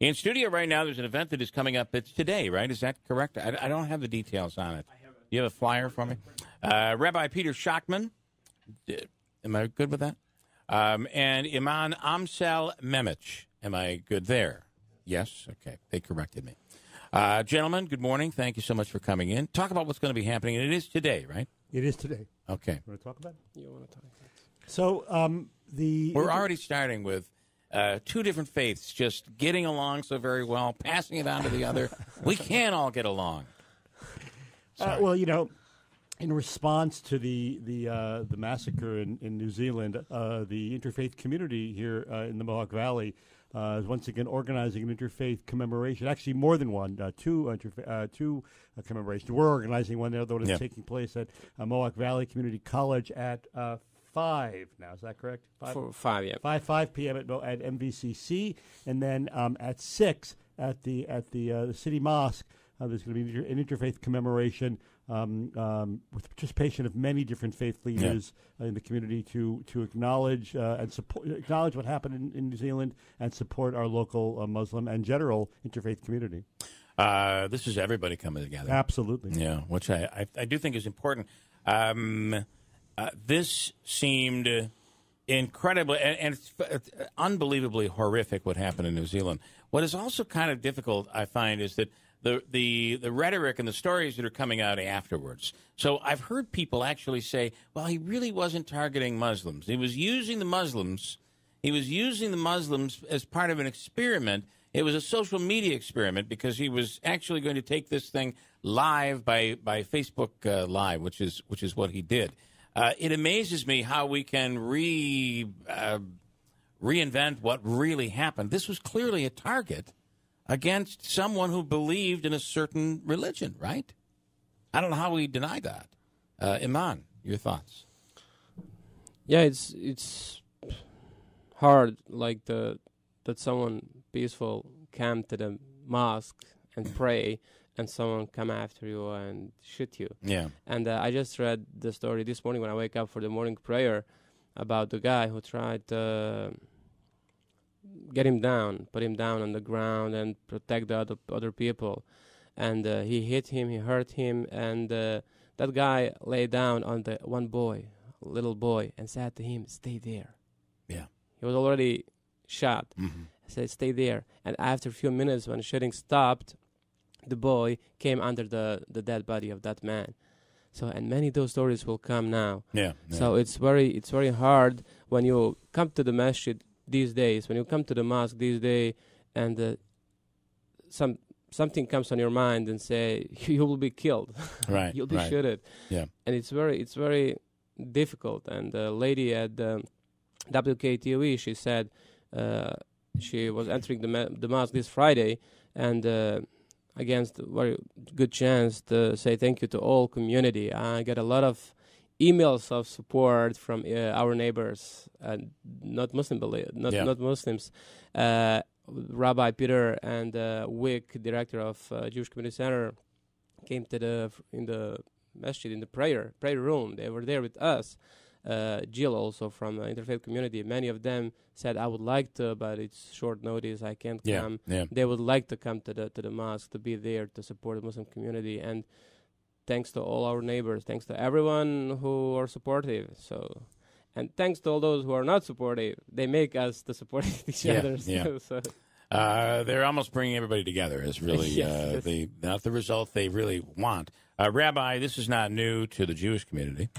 In studio right now, there's an event that is coming up. It's today, right? Is that correct? I don't have the details on it. You have a flyer for me? Rabbi Peter Schaktman. Am I good with that? And Imam Amsal Memic. Am I good there? Yes? Okay. They corrected me. Gentlemen, good morning. Thank you so much for coming in. Talk about what's going to be happening. And it is today, right? It is today. Okay. You want to talk about it? You want to talk about it? So we're already starting with two different faiths just getting along so very well, passing it on to the other. We can't all get along. Well, you know, in response to the massacre in New Zealand, the interfaith community here in the Mohawk Valley is once again organizing an interfaith commemoration. Actually, more than one, two commemorations. We're organizing one, though, that is taking place at Mohawk Valley Community College at 5 now. Is that correct? 5, yeah. 5 p.m. at MVCC, and then at 6 at the City Mosque. There's going to be an interfaith commemoration with participation of many different faith leaders in the community to acknowledge and acknowledge what happened in New Zealand and support our local Muslim and general interfaith community. This is everybody coming together. Absolutely. Yeah, which I do think is important. This seemed incredible, and it's unbelievably horrific what happened in New Zealand. What is also kind of difficult, I find, is that the rhetoric and the stories that are coming out afterwards. So I've heard people actually say, well, he really wasn't targeting Muslims. He was using the Muslims. He was using the Muslims as part of an experiment. It was a social media experiment because he was actually going to take this thing live by Facebook Live, which is what he did. It amazes me how we can reinvent what really happened. This was clearly a target against someone who believed in a certain religion, right? I don't know how we deny that. Imam, your thoughts? Yeah, it's hard, like that someone peaceful come to the mosque and pray, and someone come after you and shoot you. Yeah. And I just read the story this morning when I wake up for the morning prayer about the guy who tried to put him down on the ground and protect the other people. And he hit him, he hurt him, and that guy lay down on the little boy, and said to him, "Stay there." Yeah. He was already shot. Mm-hmm. I said, "Stay there." And after a few minutes, when shooting stopped, the boy came under the dead body of that man. So, and many of those stories will come now. Yeah. So it's very hard when you come to the masjid these days, when you come to the mosque these days, and something comes on your mind and say you will be killed, right? You'll be shooted. Yeah. And it's very difficult. And the lady at WKTOE, she said she was entering the mosque this Friday, and against a very good chance to say thank you to all community. I get a lot of emails of support from our neighbors, not Muslims. Rabbi Peter and WIBX, director of Jewish Community Center, came to in the masjid, in the prayer room. They were there with us. Jill also from the Interfaith community. Many of them said, "I would like to, but it's short notice. I can't come." Yeah. They would like to come to the mosque, to be there to support the Muslim community. And thanks to all our neighbors, thanks to everyone who are supportive. So, and thanks to all those who are not supportive, they make us to support each other. Yeah. So. They're almost bringing everybody together. Is really not the result they really want. Rabbi, this is not new to the Jewish community.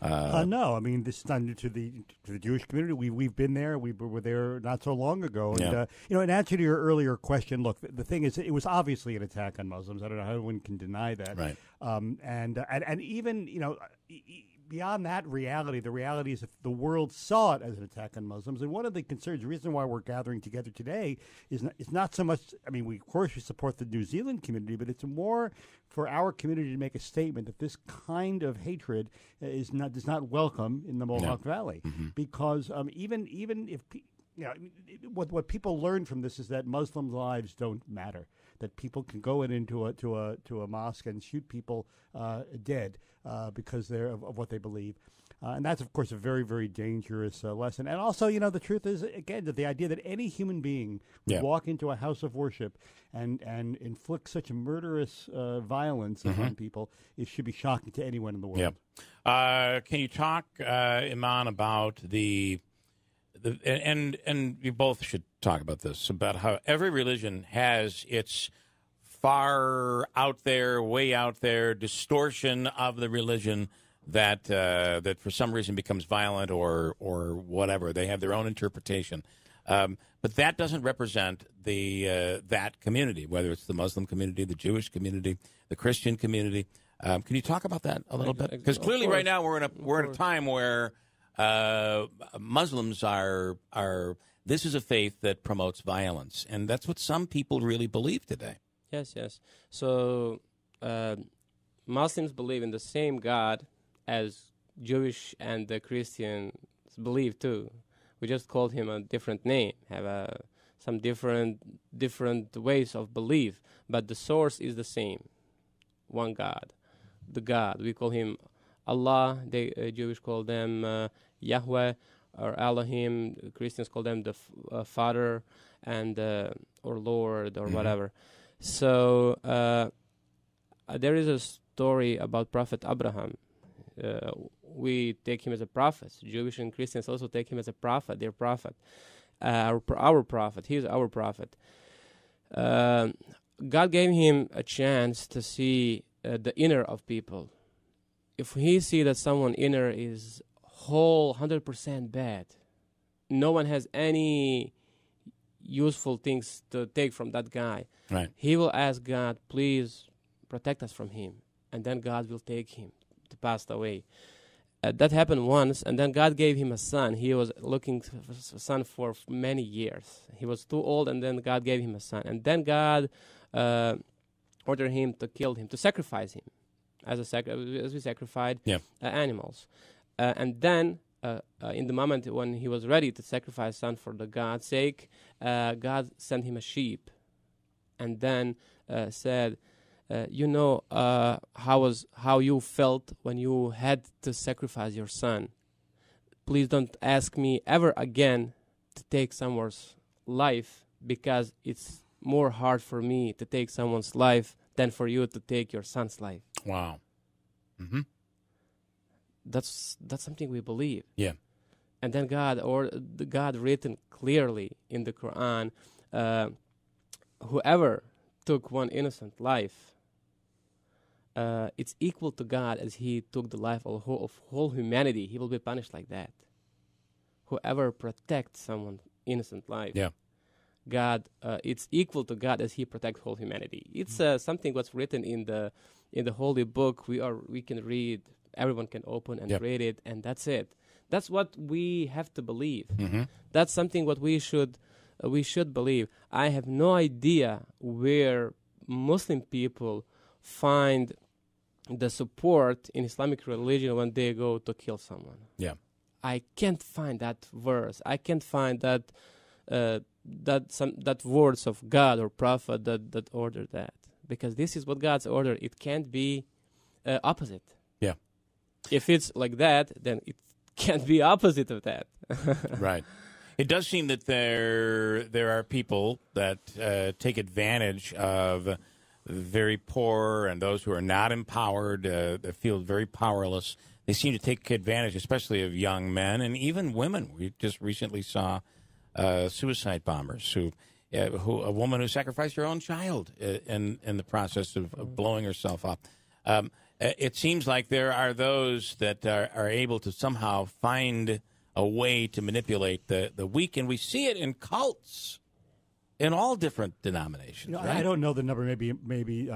No, I mean, this is not new to the Jewish community. We've been there. We were there not so long ago. And in answer to your earlier question, look, the thing is, it was obviously an attack on Muslims. I don't know how one can deny that. Right. And even beyond that reality, the reality is if the world saw it as an attack on Muslims. And one of the concerns, the reason why we're gathering together today is not so much. I mean, of course we support the New Zealand community, but it's more for our community to make a statement that this kind of hatred does not welcome in the Mohawk Valley, because even if what people learn from this is that Muslim lives don't matter. That people can go into a mosque and shoot people dead because they're of what they believe. And that's, of course, a very, very dangerous lesson. And also, the truth is, again, that the idea that any human being would walk into a house of worship and inflict such murderous violence upon people should be shocking to anyone in the world. Yeah. Can you talk, Imam, about and you both should talk about this, about how every religion has its far out there, way out there distortion of the religion that for some reason becomes violent or whatever. They have their own interpretation. But that doesn't represent that community, whether it's the Muslim community, the Jewish community, the Christian community. Can you talk about that a little bit? Because clearly right now we're in a time where Muslims are this is a faith that promotes violence, and that's what some people really believe today. Yes. So Muslims believe in the same God as Jewish and the Christians believe too. We just called him a different name, have some different ways of belief, but the source is the same. One God, the God. We call him Allah. The Jewish call them Yahweh or Elohim. Christians call them the Father and or Lord or whatever. So there is a story about Prophet Abraham. We take him as a prophet. Jewish and Christians also take him as a prophet, their prophet, our prophet. He is our prophet. God gave him a chance to see the inner of people. If he see that someone inner is whole 100% bad, no one has any useful things to take from that guy. Right. He will ask God, please protect us from him, and then God will take him to pass away. That happened once, and then God gave him a son. He was looking for a son for many years. He was too old, and then God gave him a son. And then God ordered him to kill him, to sacrifice him, as we sacrificed animals. And then, in the moment when he was ready to sacrifice son for the God's sake, God sent him a sheep, and then said, how you felt when you had to sacrifice your son. Please don't ask me ever again to take someone's life, because it's more hard for me to take someone's life than for you to take your son's life. Wow. Mm-hmm. That's something we believe. Yeah. And then God written clearly in the Quran, whoever took one innocent life, it's equal to God as he took the life of whole humanity. He will be punished like that. Whoever protects someone's innocent life, God, it's equal to God as he protects whole humanity. It's something what's written in the holy book. We can read. Everyone can open and read it, and that's it. That's what we have to believe. Mm-hmm. That's something what we should believe. I have no idea where Muslim people find the support in Islamic religion when they go to kill someone. Yeah, I can't find that verse. I can't find that words of God or prophet that order that, because this is what God's order. It can't be opposite. Yeah, if it's like that, then it can't be opposite of that. Right. It does seem that there are people that take advantage of very poor and those who are not empowered, that feel very powerless. They seem to take advantage, especially of young men and even women. We just recently saw suicide bombers a woman who sacrificed her own child in the process of blowing herself up. It seems like there are those that are able to somehow find a way to manipulate the weak, and we see it in cults in all different denominations. Right? I don't know the number. Maybe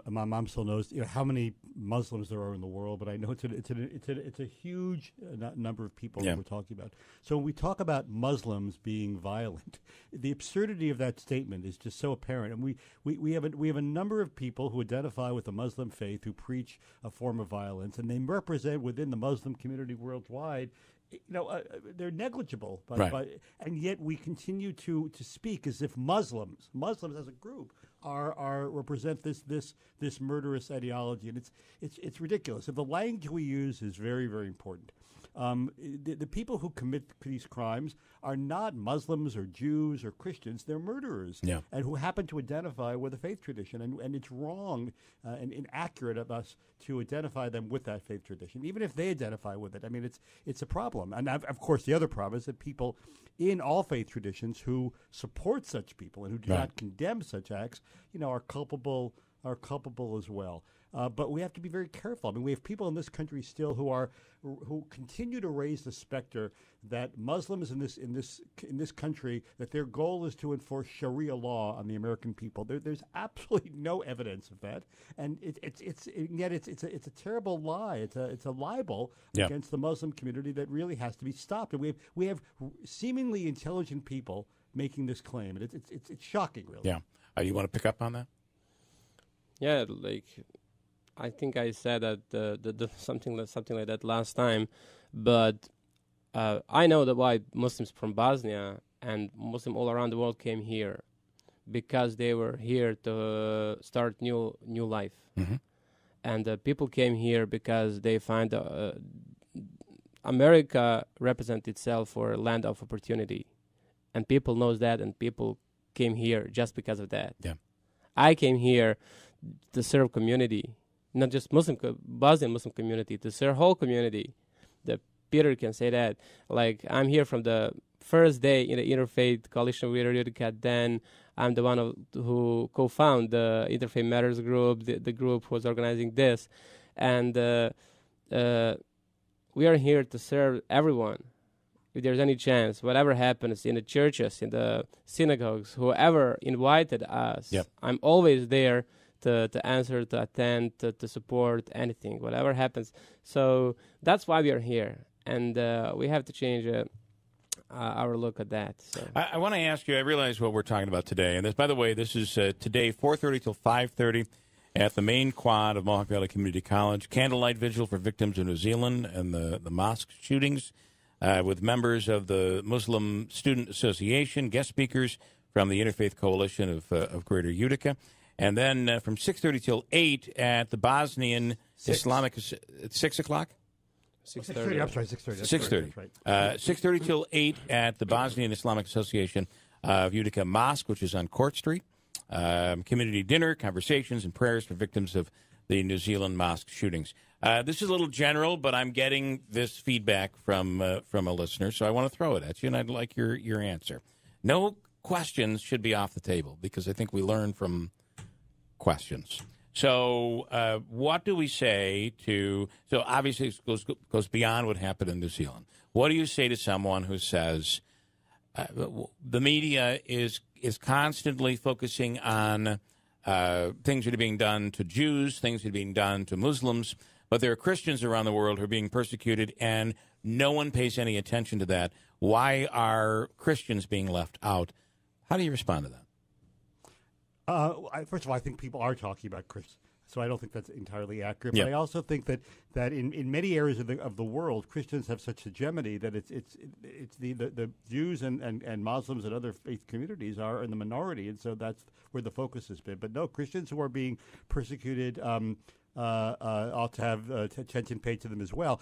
my mom still knows how many Muslims there are in the world, but I know it's a huge number of people that we're talking about. So when we talk about Muslims being violent, the absurdity of that statement is just so apparent. And we have a number of people who identify with the Muslim faith who preach a form of violence, and they represent within the Muslim community worldwide. They're negligible, and yet we continue to speak as if Muslims as a group are represent this murderous ideology, and it's ridiculous. And the language we use is very, very important. The people who commit these crimes are not Muslims or Jews or Christians. They're murderers, and who happen to identify with a faith tradition. And it's wrong and inaccurate of us to identify them with that faith tradition, even if they identify with it. I mean, it's a problem. And of course, the other problem is that people in all faith traditions who support such people and who do not condemn such acts, are culpable as well. But we have to be very careful. I mean, we have people in this country still who continue to raise the specter that Muslims in this country, that their goal is to enforce Sharia law on the American people. There's absolutely no evidence of that, and it's a terrible lie. It's a libel against the Muslim community that really has to be stopped. And we have seemingly intelligent people making this claim, and it's shocking, really. Yeah. You want to pick up on that? Yeah, I think I said that something like that last time, but I know that why Muslims from Bosnia and Muslims all around the world came here, because they were here to start new life, and people came here because they find America represents itself for a land of opportunity, and people knows that, and people came here just because of that. Yeah, I came here to serve community. Not just Bosnian Muslim community, to serve whole community. The Peter can say that. Like, I'm here from the first day in the Interfaith Coalition with Utica. Then I'm the one who co-found the Interfaith Matters group, the group who was organizing this. And we are here to serve everyone. If there's any chance, whatever happens in the churches, in the synagogues, whoever invited us, I'm always there to answer, to attend, to support anything, whatever happens. So that's why we are here, and we have to change our look at that. So. I want to ask you, I realize what we're talking about today, and this, by the way, this is today 4:30 till 5:30 at the main quad of Mohawk Valley Community College, candlelight vigil for victims of New Zealand and the mosque shootings with members of the Muslim Student Association, guest speakers from the Interfaith Coalition of Greater Utica. And then from 6:30 till 8 at the Bosnian Islamic... At 6 o'clock? 6:30. I'm sorry, 6:30. 6:30. Right. 6:30 till 8 at the Bosnian Islamic Association of Utica Mosque, which is on Court Street. Community dinner, conversations, and prayers for victims of the New Zealand mosque shootings. This is a little general, but I'm getting this feedback from a listener, so I want to throw it at you, and I'd like your answer. No questions should be off the table, because I think we learn from questions. So what do we say to... So obviously it goes beyond what happened in New Zealand. What do you say to someone who says the media is constantly focusing on things that are being done to Jews, things that are being done to Muslims, but there are Christians around the world who are being persecuted, and no one pays any attention to that? Why are Christians being left out? How do you respond to that? First of all, I think people are talking about Christians, so I don't think that's entirely accurate. But I also think that in many areas of the world, Christians have such hegemony that it's the Jews and Muslims and other faith communities are in the minority, and so that's where the focus has been. But no, Christians who are being persecuted ought to have attention paid to them as well.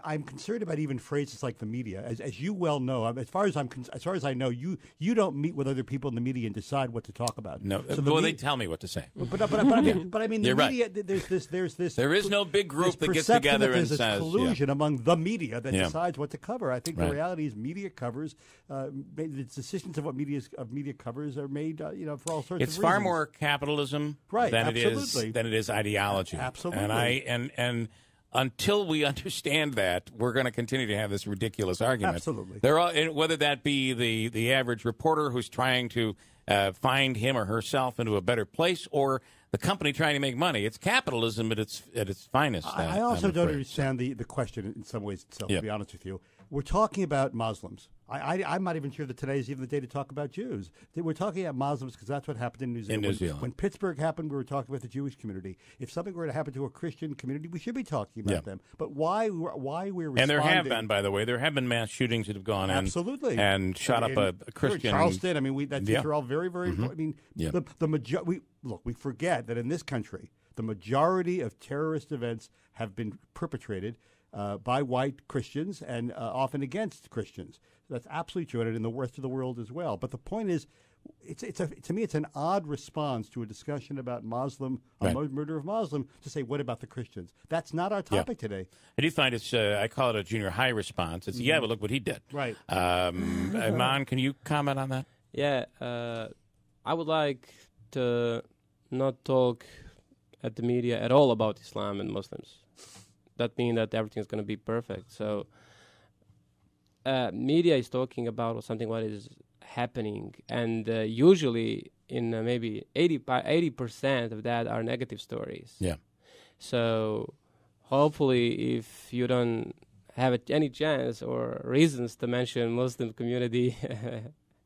I'm concerned about even phrases like the media, as you well know. As far as I know, you don't meet with other people in the media and decide what to talk about. No, so they tell me what to say. But I mean, the media. Right. There's this. There is no big group that gets together and says there's collusion among the media that decides what to cover. I think the reality is media covers the decisions of what media covers are made. For all sorts of reasons. It's far more capitalism than it is ideology. Absolutely. And until we understand that, we're going to continue to have this ridiculous argument. Absolutely. Whether that be the average reporter who's trying to find him or herself into a better place, or the company trying to make money. It's capitalism at its finest. I also don't understand the question in some ways itself, to be honest with you. We're talking about Muslims. I'm not even sure that today is even the day to talk about Jews. We're talking about Muslims because that's what happened in New Zealand. When Pittsburgh happened, we were talking about the Jewish community. If something were to happen to a Christian community, we should be talking about them. But why we're responding? And there have been, by the way, mass shootings that have gone in and shot up a Christian. Charleston. I mean, these are all very, very. I mean, we forget that in this country, the majority of terrorist events have been perpetrated by white Christians and often against Christians. That's absolutely true, and in the rest of the world as well. But the point is, to me, it's an odd response to a discussion about murder of Muslim to say, what about the Christians? That's not our topic today. I do find it's, I call it a junior high response. It's, yeah, but look what he did. Right. Iman, can you comment on that? Yeah, I would like to not talk at the media at all about Islam and Muslims. That means that everything is going to be perfect. So media is talking about something what is happening, and usually in maybe 80% of that are negative stories. Yeah. So hopefully if you don't have any chance or reasons to mention Muslim community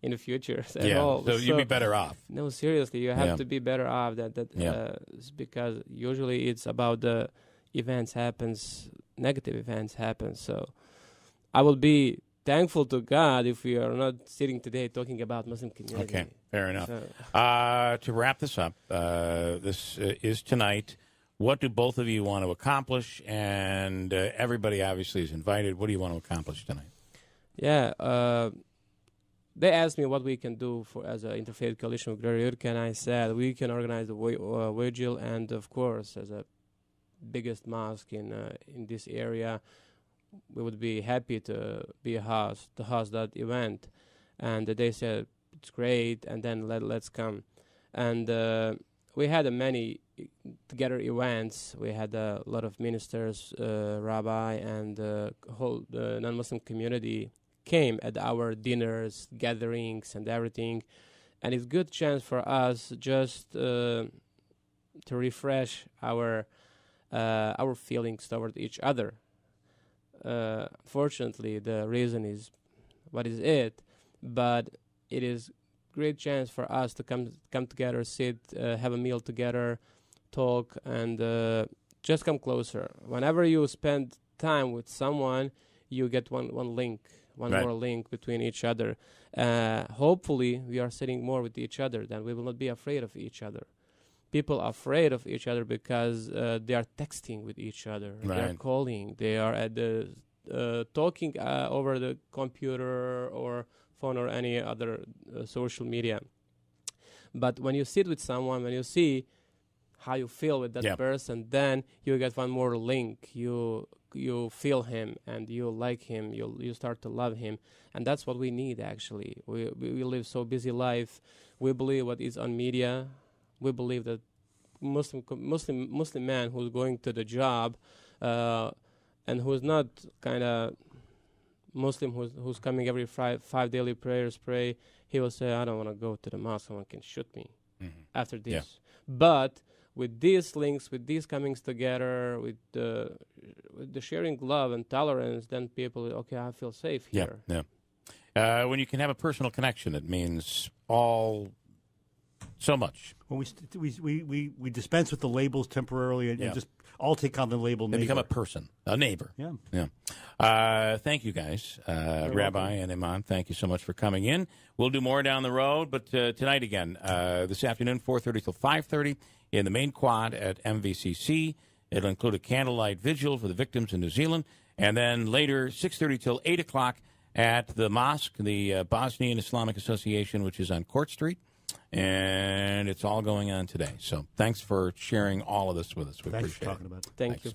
in the future at all. So you'd be better off. No, seriously, you have to be better off. Because usually it's about the events happens, negative events happen. So I will be thankful to God if we are not sitting today talking about Muslim community. Okay, fair enough. To wrap this up, this is tonight. What do both of you want to accomplish? And everybody obviously is invited. What do you want to accomplish tonight? Yeah, they asked me what we can do as an Interfaith Coalition with Greater Utica, and I said we can organize a vigil, and of course, as a biggest mosque in this area, we would be happy to be to host that event. And they said it's great, and then let's come. And we had many together events. We had a lot of ministers, Rabbi, and the whole non-Muslim community came at our dinners, gatherings, and everything. And it's a good chance for us just to refresh our feelings toward each other. Fortunately, the reason is what is it, but it is great chance for us to come together, sit, have a meal together, talk, and just come closer. Whenever you spend time with someone, you get one link. More link between each other. Hopefully, we are sitting more with each other, then we will not be afraid of each other. People are afraid of each other because they are texting with each other. Right. They are calling. They are at the talking over the computer or phone or any other social media. But when you sit with someone, when you see how you feel with that person, then you get one more link. You feel him and you like him. You start to love him, and that's what we need. Actually, we live so busy life. We believe what is on media. We believe that Muslim man who's going to the job and who's not kind of Muslim, who's coming every five daily prayers, he will say, I don't want to go to the mosque. Someone can shoot me after this. Yeah. But with these links, with these comings together, with the sharing love and tolerance, then people, okay, I feel safe here. Yeah. When you can have a personal connection, it means so much. When we dispense with the labels temporarily and just all take on the label neighbor. They become a person, a neighbor. Yeah. Thank you guys, Rabbi and Imam. Thank you so much for coming in. We'll do more down the road, but tonight again, this afternoon, 4:30 till 5:30 in the main quad at MVCC. It'll include a candlelight vigil for the victims in New Zealand, and then later 6:30 till 8 o'clock at the mosque, the Bosnian Islamic Association, which is on Court Street. And it's all going on today. So thanks for sharing all of this with us. We appreciate it. Thanks for talking about it. Thank you.